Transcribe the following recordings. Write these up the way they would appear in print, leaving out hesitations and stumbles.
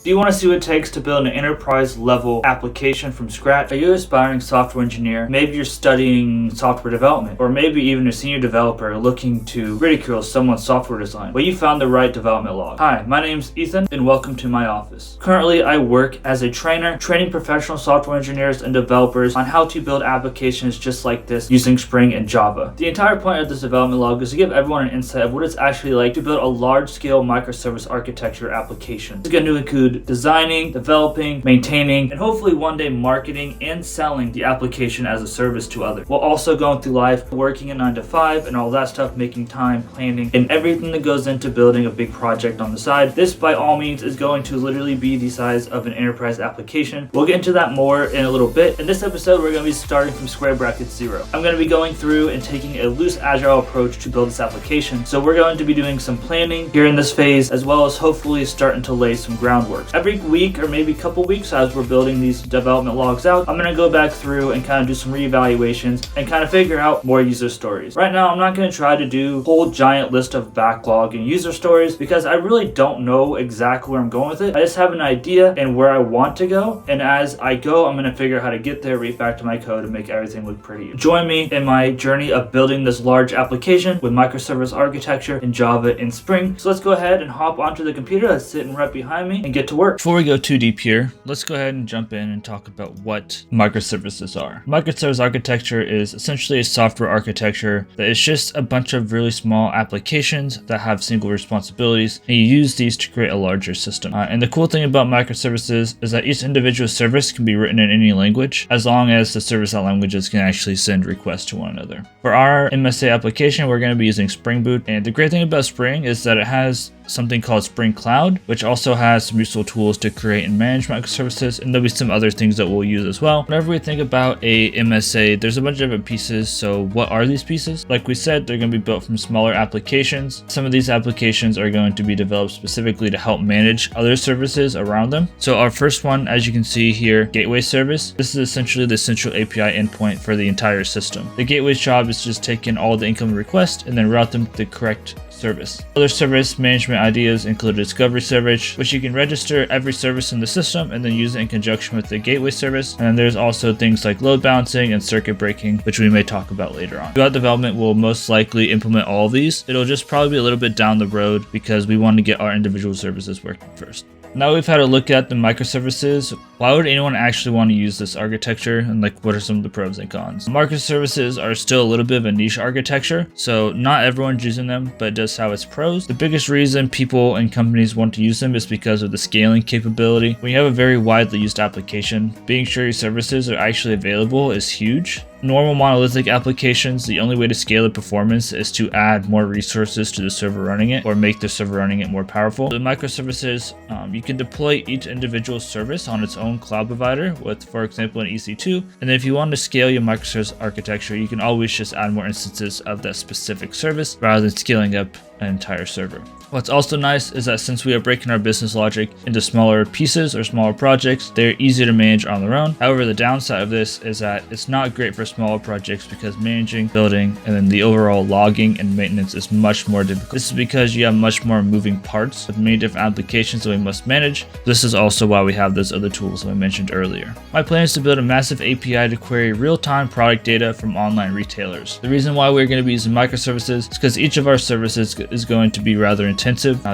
Do you want to see what it takes to build an enterprise level application from scratch? Are you an aspiring software engineer? Maybe you're studying software development, or maybe even a senior developer looking to ridicule someone's software design. Well, you found the right development log. Hi, my name's Ethan, and welcome to my office. Currently, I work as a trainer, training professional software engineers and developers on how to build applications just like this using Spring and Java. The entire point of this development log is to give everyone an insight of what it's actually like to build a large-scale microservice architecture application. It's going to include designing, developing, maintaining, and hopefully one day marketing and selling the application as a service to others, while also going through life, working a 9 to 5 and all that stuff, making time, planning, and everything that goes into building a big project on the side. This by all means is going to literally be the size of an enterprise application. We'll get into that more in a little bit. In this episode, we're going to be starting from square brackets 0. I'm going to be going through and taking a loose agile approach to build this application. So we're going to be doing some planning here in this phase, as well as hopefully starting to lay some groundwork. Every week or maybe a couple weeks as we're building these development logs out, I'm going to go back through and kind of do some reevaluations and kind of figure out more user stories. Right now, I'm not going to try to do a whole giant list of backlog and user stories because I really don't know exactly where I'm going with it. I just have an idea and where I want to go, and as I go, I'm going to figure out how to get there, refactor my code, and make everything look pretty. Join me in my journey of building this large application with microservice architecture in Java and Spring. So let's go ahead and hop onto the computer that's sitting right behind me and get to work. Before we go too deep here, let's go ahead and jump in and talk about what microservices are. Microservice architecture is essentially a software architecture that is just a bunch of really small applications that have single responsibilities, and you use these to create a larger system. And the cool thing about microservices is that each individual service can be written in any language, as long as the service languages can actually send requests to one another. For our MSA application, we're going to be using Spring Boot, and the great thing about Spring is that it has something called Spring Cloud, which also has some useful tools to create and manage microservices, and there'll be some other things that we'll use as well. Whenever we think about a MSA, there's a bunch of different pieces. So what are these pieces? Like we said, they're going to be built from smaller applications. Some of these applications are going to be developed specifically to help manage other services around them. So our first one, as you can see here, gateway service. This is essentially the central API endpoint for the entire system. The gateway's job is just take in all the incoming requests and then route them to the correct service. Other service management ideas include discovery service, which you can register every service in the system and then use it in conjunction with the gateway service. And there's also things like load balancing and circuit breaking, which we may talk about later on. Throughout development, we'll most likely implement all of these. It'll just probably be a little bit down the road because we want to get our individual services working first. Now we've had a look at the microservices, why would anyone actually want to use this architecture, and what are some of the pros and cons? Microservices are still a little bit of a niche architecture, so not everyone's using them, but it does have its pros. The biggest reason people and companies want to use them is because of the scaling capability. When you have a very widely used application, being sure your services are actually available is huge. Normal monolithic applications, the only way to scale the performance is to add more resources to the server running it or make the server running it more powerful. The microservices, you can deploy each individual service on its own cloud provider with, for example, an EC2. And then if you want to scale your microservice architecture, you can always just add more instances of that specific service rather than scaling up an entire server. What's also nice is that since we are breaking our business logic into smaller pieces or smaller projects, they're easy to manage on their own. However, the downside of this is that it's not great for smaller projects because managing, building, and then the overall logging and maintenance is much more difficult. This is because you have much more moving parts with many different applications that we must manage. This is also why we have those other tools that I mentioned earlier. My plan is to build a massive API to query real-time product data from online retailers. The reason why we're going to be using microservices is because each of our services is going to be rather intensive.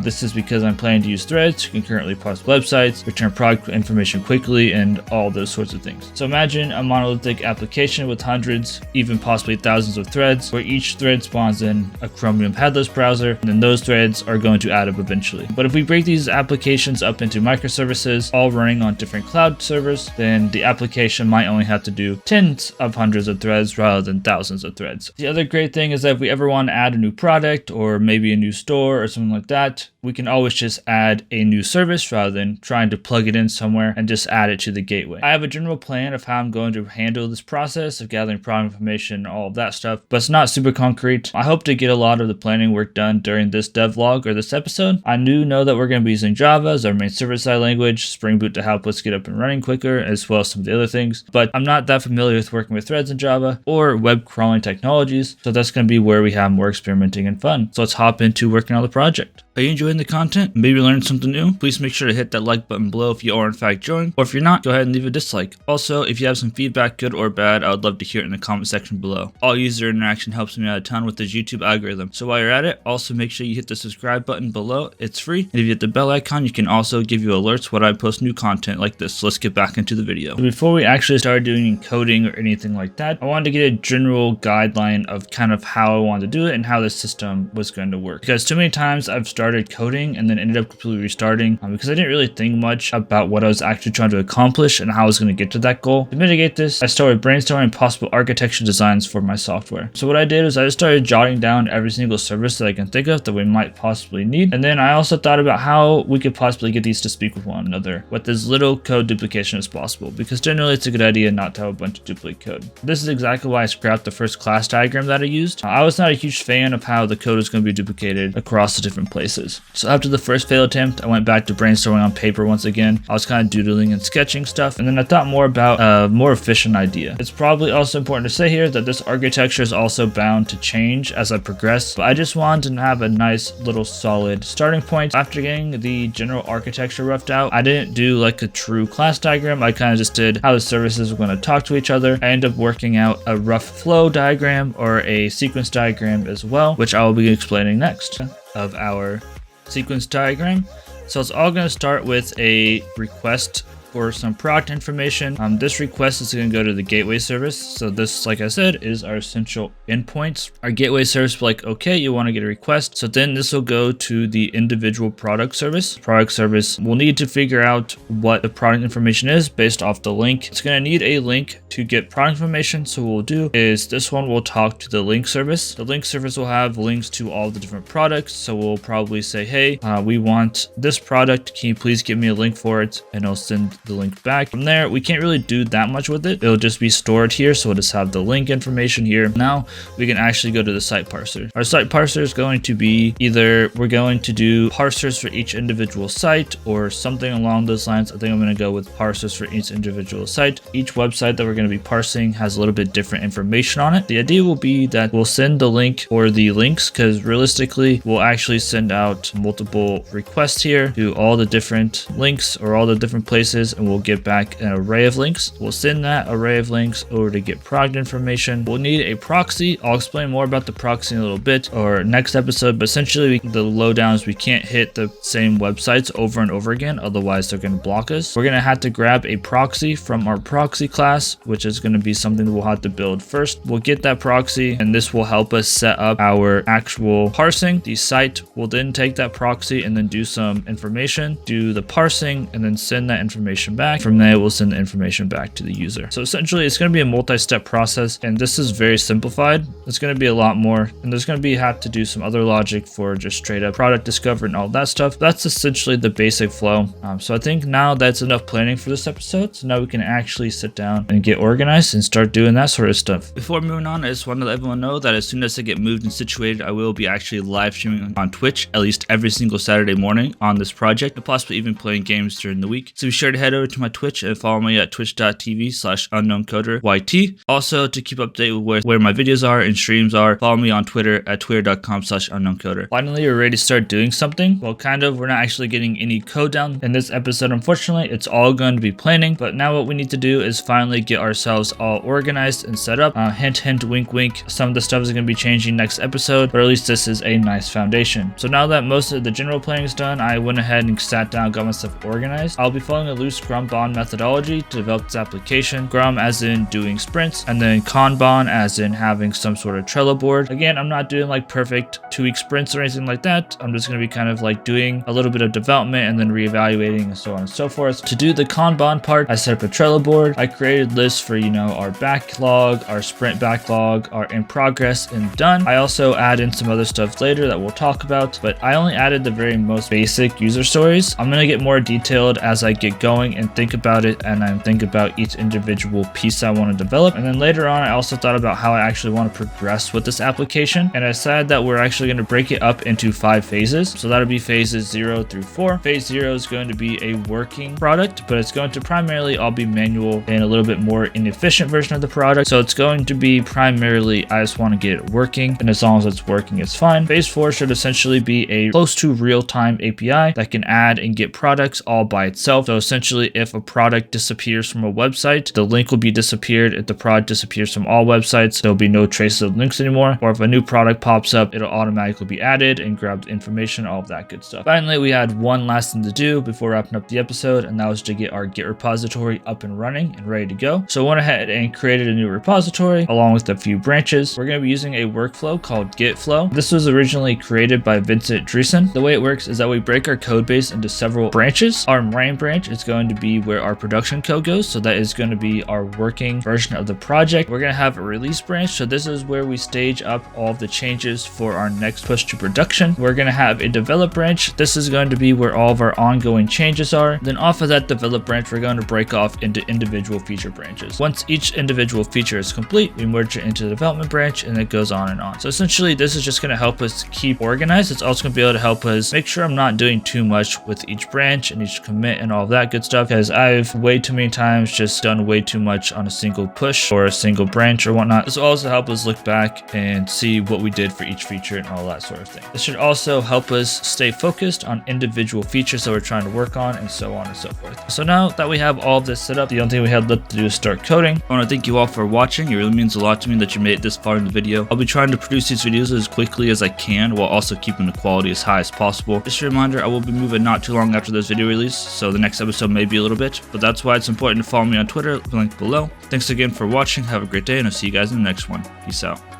This is because I'm planning to use threads to concurrently parse websites, return product information quickly, and all those sorts of things. So imagine a monolithic application with hundreds, even possibly thousands of threads, where each thread spawns in a Chromium headless browser, and then those threads are going to add up eventually. But if we break these applications up into microservices, all running on different cloud servers, then the application might only have to do tens of hundreds of threads rather than thousands of threads. The other great thing is that if we ever want to add a new product or maybe a new store or something like that, we can always just add a new service rather than trying to plug it in somewhere and just add it to the gateway. I have a general plan of how I'm going to handle this process of gathering product information and all of that stuff, but it's not super concrete. I hope to get a lot of the planning work done during this devlog or this episode. I do know that we're going to be using Java as our main server-side language, Spring Boot to help us get up and running quicker, as well as some of the other things, but I'm not that familiar with working with threads in Java or web crawling technologies, so that's going to be where we have more experimenting and fun. So let's hop into working on the project. project. Are you enjoying the content? Maybe learned something new? Please make sure to hit that like button below if you are in fact enjoying, or if you're not, go ahead and leave a dislike. Also, if you have some feedback, good or bad, I would love to hear it in the comment section below. All user interaction helps me out a ton with this YouTube algorithm. So while you're at it, also make sure you hit the subscribe button below. It's free. And if you hit the bell icon, you can also give you alerts when I post new content like this. So let's get back into the video. So before we actually start doing coding or anything like that, I wanted to get a general guideline of kind of how I wanted to do it and how the system was going to work. Because too many times I've started coding and then ended up completely restarting because I didn't really think much about what I was actually trying to accomplish and how I was going to get to that goal. To mitigate this, I started brainstorming possible architecture designs for my software. So what I did is I just started jotting down every single service that I can think of that we might possibly need. And then I also thought about how we could possibly get these to speak with one another with as little code duplication as possible, because generally it's a good idea not to have a bunch of duplicate code. This is exactly why I scrapped the first class diagram that I used. I was not a huge fan of how the code is going to be duplicated across the different places. So after the first failed attempt, I went back to brainstorming on paper once again. I was kind of doodling and sketching stuff, and then I thought more about a more efficient idea. It's probably also important to say here that this architecture is also bound to change as I progress, but I just wanted to have a nice little solid starting point. After getting the general architecture roughed out, I didn't do like a true class diagram. I kind of just did how the services were going to talk to each other. I ended up working out a rough flow diagram or a sequence diagram as well, which I will be explaining next of our sequence diagram. So it's all going to start with a request for some product information. This request is going to go to the gateway service. So this, like I said, is our essential endpoints. Our gateway service will be like, okay, you want to get a request. So then this will go to the individual product service. Product service will need to figure out what the product information is based off the link. It's going to need a link to get product information. So what we'll do is this one will talk to the link service. The link service will have links to all the different products. So we'll probably say, hey, we want this product. Can you please give me a link for it? And it'll send the link back. From there, we can't really do that much with it. It'll just be stored here. So we'll just have the link information here. Now we can actually go to the site parser. Our site parser is going to be either we're going to do parsers for each individual site or something along those lines. I think I'm going to go with parsers for each individual site. Each website that we're going to be parsing has a little bit different information on it. The idea will be that we'll send the link or the links, because realistically we'll actually send out multiple requests here to all the different links or all the different places, and we'll get back an array of links. We'll send that array of links over to get product information. We'll need a proxy. I'll explain more about the proxy in a little bit or next episode, but essentially the lowdown is we can't hit the same websites over and over again, otherwise they're going to block us. We're going to have to grab a proxy from our proxy class, which is going to be something that we'll have to build first. We'll get that proxy, and this will help us set up our actual parsing. The site will then take that proxy and then do some information, do the parsing, and then send that information back. From there, we'll send the information back to the user. So essentially, it's going to be a multi-step process, and this is very simplified. It's going to be a lot more, and there's going to be have to do some other logic for just straight up product discovery and all that stuff. That's essentially the basic flow. So I think now that's enough planning for this episode. So now we can actually sit down and get organized and start doing that sort of stuff. Before moving on, I just wanted to let everyone know that as soon as I get moved and situated, I will be actually live streaming on Twitch at least every single Saturday morning on this project, and possibly even playing games during the week. So be sure to head over to my Twitch and follow me at twitch.tv/unknowncoderyt. Also, to keep updated with where my videos are and streams are, follow me on Twitter at twitter.com/unknowncoder. Finally, we're ready to start doing something. Well, kind of. We're not actually getting any code down in this episode, unfortunately. It's all going to be planning, but now what we need to do is finally get ourselves all organized and set up. Hint, hint, wink, wink. Some of the stuff is going to be changing next episode, but at least this is a nice foundation. So now that most of the general planning is done, I went ahead and sat down, got myself organized. I'll be following a loose Scrum-Bon methodology to develop this application. Scrum as in doing sprints, and then Kanban as in having some sort of Trello board. Again, I'm not doing like perfect 2-week sprints or anything like that. I'm just going to be kind of like doing a little bit of development and then reevaluating and so on and so forth. To do the Kanban part, I set up a Trello board. I created lists for, our backlog, our sprint backlog, our in progress and done. I also add in some other stuff later that we'll talk about, but I only added the very most basic user stories. I'm going to get more detailed as I get going going and think about it, and then think about each individual piece I want to develop. And then later on, I also thought about how I actually want to progress with this application, and I decided that we're actually going to break it up into 5 phases. So that'll be phases 0 through 4. Phase 0 is going to be a working product, but it's going to primarily all be manual and a little bit more inefficient version of the product. So it's going to be primarily, I just want to get it working, and as long as it's working, it's fine. Phase 4 should essentially be a close to real-time API that can add and get products all by itself. So essentially, if a product disappears from a website, the link will be disappeared. If the product disappears from all websites, there'll be no traces of links anymore. Or if a new product pops up, it'll automatically be added and grab the information, all of that good stuff. Finally, we had one last thing to do before wrapping up the episode, and that was to get our Git repository up and running and ready to go. So I went ahead and created a new repository along with a few branches. We're going to be using a workflow called Git flow. This was originally created by Vincent Dreesen. The way it works is that we break our code base into several branches. Our main branch is going to be where our production code goes. So that is going to be our working version of the project. We're going to have a release branch. So this is where we stage up all of the changes for our next push to production. We're going to have a develop branch. This is going to be where all of our ongoing changes are. Then off of that develop branch, we're going to break off into individual feature branches. Once each individual feature is complete, we merge it into the development branch, and it goes on and on. So essentially, this is just going to help us keep organized. It's also going to be able to help us make sure I'm not doing too much with each branch and each commit and all of that good stuff, because I've way too many times just done way too much on a single push or a single branch or whatnot. This will also help us look back and see what we did for each feature and all that sort of thing. This should also help us stay focused on individual features that we're trying to work on, and so on and so forth. So now that we have all of this set up, the only thing we had left to do is start coding. I want to thank you all for watching. It really means a lot to me that you made it this far in the video. I'll be trying to produce these videos as quickly as I can while also keeping the quality as high as possible. Just a reminder, I will be moving not too long after this video release, so the next episode may be a little bit, but that's why it's important to follow me on Twitter, link below. Thanks again for watching. Have a great day, and I'll see you guys in the next one. Peace out.